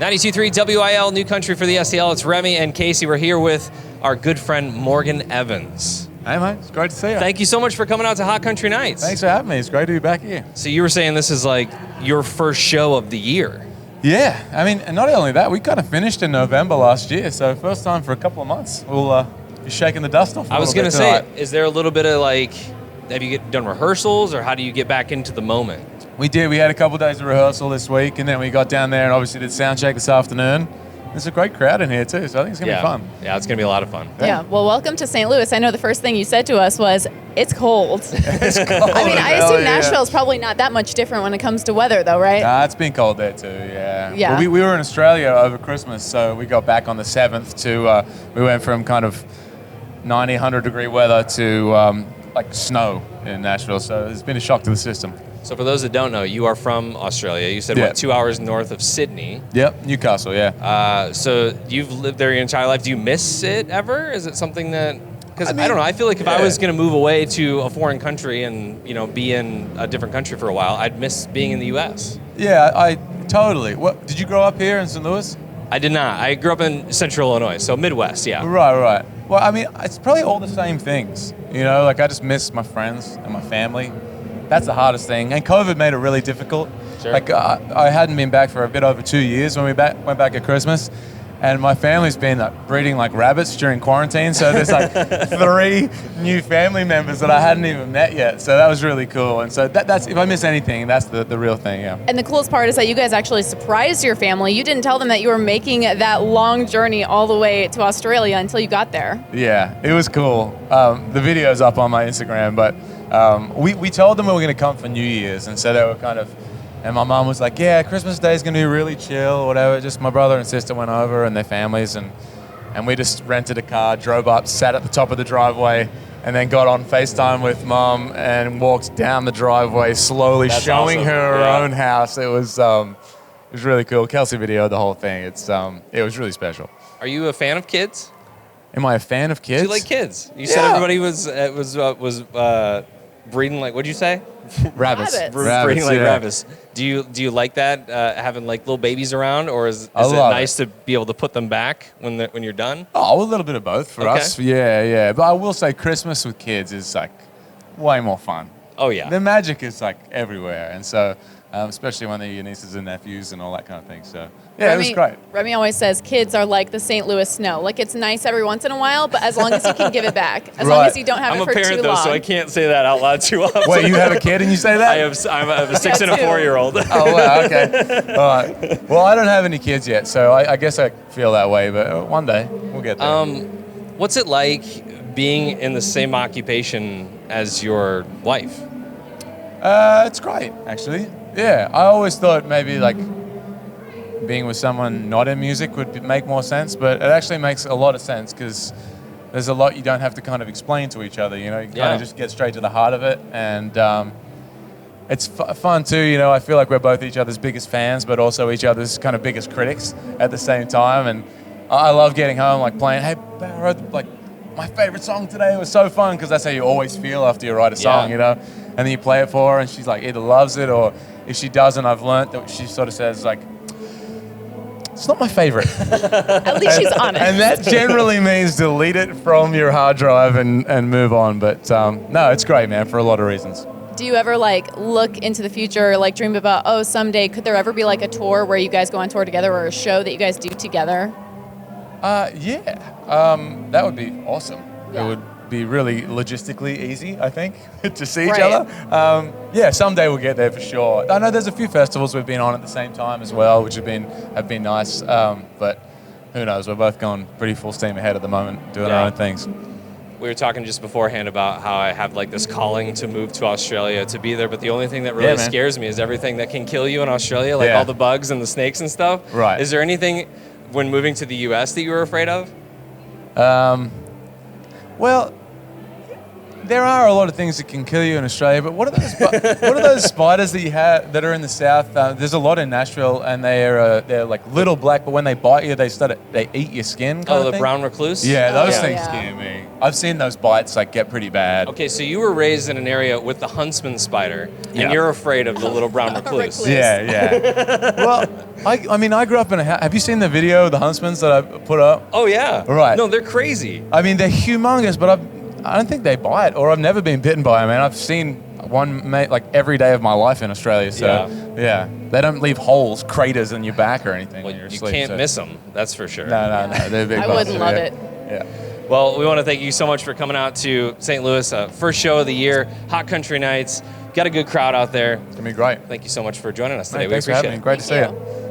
92.3 WIL, New Country for the SEL. It's Remy and Casey. We're here with our good friend Morgan Evans. Hey, mate. It's great to see you. Thank you so much for coming out to Hot Country Nights. Thanks for having me. It's great to be back here. So you were saying this is like your first show of the year. Yeah. I mean, and not only that, we kind of finished in November last year, so first time for a couple of months. We'll be shaking the dust off a I was going to say, is there a little bit of like, have you done rehearsals, or how do you get back into the moment? We did. We had a couple of days of rehearsal this week, and then we got down there and obviously did sound check this afternoon. There's a great crowd in here too, so I think it's going to be fun. Yeah, it's going to be a lot of fun. Yeah, well, welcome to St. Louis. I know the first thing you said to us was, it's cold. It's cold. I mean, I assume Nashville's probably not that much different when it comes to weather, though, right? Nah, it's been cold there too, yeah. Yeah. Well, we were in Australia over Christmas, so we got back on the 7th to, we went from kind of 90, 100 degree weather to like snow in Nashville, so it's been a shock to the system. So for those that don't know, you are from Australia. You said, what, 2 hours north of Sydney? Yep, Newcastle, yeah. So you've lived there your entire life. Do you miss it ever? Is it something that... Because I don't know. I feel like if I was going to move away to a foreign country and, you know, be in a different country for a while, I'd miss being in the U.S. Yeah, I totally. What, did you grow up here in St. Louis? I did not. I grew up in Central Illinois, so Midwest, yeah. Right. Well, I mean, it's probably all the same things. You know, like I just miss my friends and my family. That's the hardest thing. And COVID made it really difficult. Sure. Like I hadn't been back for a bit over 2 years when we went back at Christmas. And my family's been breeding like rabbits during quarantine. So there's like 3 new family members that I hadn't even met yet. So that was really cool. And so that's, if I miss anything, that's the real thing, yeah. And the coolest part is that you guys actually surprised your family. You didn't tell them that you were making that long journey all the way to Australia until you got there. Yeah, it was cool. The video's up on my Instagram, but we told them we were going to come for New Year's. And so they were kind of... And my mom was like, yeah, Christmas Day is going to be really chill, whatever. Just my brother and sister went over and their families, and we just rented a car, drove up, sat at the top of the driveway, and then got on FaceTime with Mom and walked down the driveway slowly, showing awesome. her own house. It was really cool. Kelsey videoed the whole thing. It was really special. Are you a fan of kids? Am I a fan of kids? Do you like kids? You said everybody was breeding like, what'd you say? Rabbits. Breeding like yeah. rabbits. Do you like that, having like little babies around, or is it nice to be able to put them back when you're done? Oh, a little bit of both for us. Yeah. But I will say Christmas with kids is like way more fun. Oh yeah. The magic is like everywhere, and so especially when they're your nieces and nephews and all that kind of thing. So yeah, it was great. Remy always says kids are like the St. Louis snow. Like it's nice every once in a while, but as long as you can give it back, as long as you don't have it for too long. I'm a parent though, so I can't say that out loud too often. Wait, you have a kid and you say that? I have a 6 and a 4-year-old. Oh wow, okay. All right. Well, I don't have any kids yet, so I guess I feel that way, but one day we'll get there. What's it like being in the same occupation as your wife? It's great, actually. Yeah, I always thought maybe like being with someone not in music would make more sense, but it actually makes a lot of sense because there's a lot you don't have to kind of explain to each other. You know, you kind of just get straight to the heart of it, and it's fun too. You know, I feel like we're both each other's biggest fans, but also each other's kind of biggest critics at the same time. And I love getting home, like playing. Hey, I wrote like my favorite song today. It was so fun because that's how you always feel after you write a song. You know, and then you play it for her, and she's like either loves it or if she doesn't, I've learned that she sort of says like, it's not my favorite. At least she's honest. And that generally means delete it from your hard drive and move on. But no, it's great, man, for a lot of reasons. Do you ever like look into the future, like dream about, someday could there ever be like a tour where you guys go on tour together or a show that you guys do together? Yeah, that would be awesome. Yeah. It would be really logistically easy, I think, to see each other. Yeah, someday we'll get there for sure. I know there's a few festivals we've been on at the same time as well, which have been nice. But who knows? We're both going pretty full steam ahead at the moment, doing our own things. We were talking just beforehand about how I have like this calling to move to Australia to be there, but the only thing that really scares me is everything that can kill you in Australia, like all the bugs and the snakes and stuff. Right. Is there anything when moving to the U.S. that you were afraid of? Well, there are a lot of things that can kill you in Australia, but what are those spiders that you have that are in the south? There's a lot in Nashville, and they're like little black, but when they bite you, they eat your skin. Oh, the brown recluse? Yeah, those Oh, things yeah. scare me. I've seen those bites like get pretty bad. Okay, so you were raised in an area with the huntsman spider, and Yeah. you're afraid of the little brown recluse. Recluse. Yeah. Well, I mean, I grew up in a house. Have you seen the video of the huntsmans that I put up? Oh yeah. Right. No, they're crazy. I mean, they're humongous, but I don't think they bite, or I've never been bitten by them. And I've seen one like every day of my life in Australia. So yeah, they don't leave holes, craters in your back or anything Well, when you're you asleep. can't so. miss them. That's for sure. No, they're big. I bugs, wouldn't love yeah. it. Yeah. Well, we want to thank you so much for coming out to St. Louis, first show of the year, Hot Country Nights. Got a good crowd out there. It's gonna be great. Thank you so much for joining us today. Hey, We thanks for appreciate having me. it. Great to see Thank you. you.